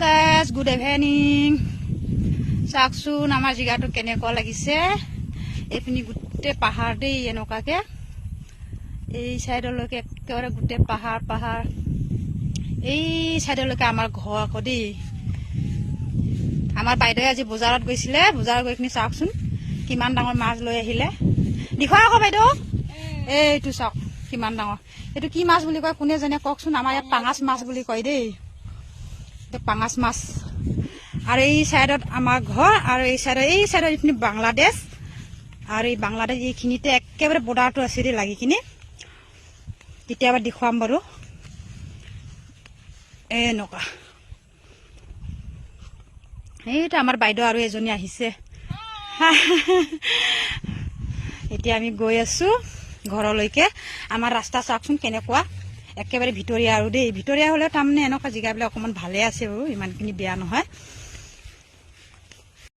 guys good evening চাওকচোন আমাৰ জেগাটো কেনেকুৱা লাগিছে এইপিনি গোটেই পাহাৰ দেই এনেকুৱাকে এই চাইডলৈকে একেবাৰে গোটেই পাহাৰ পাহাৰ এই চাইডলৈকে আমাৰ ঘৰ আকৌ দেই আমাৰ বাইদেৱে আজি বজাৰত গৈছিলে বজাৰত গৈ কিনি চাওকচোন কিমান ডাঙৰ মাছ লৈ আহিলে দেখুৱা আকৌ বাইদেউ এইটো চাওক কিমান ডাঙৰ এইটো কি মাছ বুলি কয় কোনে জানে কওকচোন আমাৰ ইয়াত পাঙাছ মাছ বুলি কয় দেই পাঙাছ মাছ আৰু এই চাইডত আমাৰ ঘৰ আৰু এই চাইডত এইখিনি বাংলাদেশ আৰু এই বাংলাদেশ এইখিনিতে একেবাৰে বৰ্ডাৰটো আছে দেই লাগি কিনি কেতিয়াবা দেখুৱাম বাৰু এনেকুৱা এইটো আমাৰ বাইদেউ আৰু এজনী আহিছে এতিয়া আমি গৈ আছো ঘৰলৈকে আমাৰ ৰাস্তা চাওকচোন কেনেকুৱা একেবাৰে ভিতৰীয়া আৰু দেই ভিতৰীয়া হ'লেও তাৰমানে এনেকুৱা জেগাবিলাক অকণমান ভালে আছে বাৰু ইমানখিনি বেয়া নহয়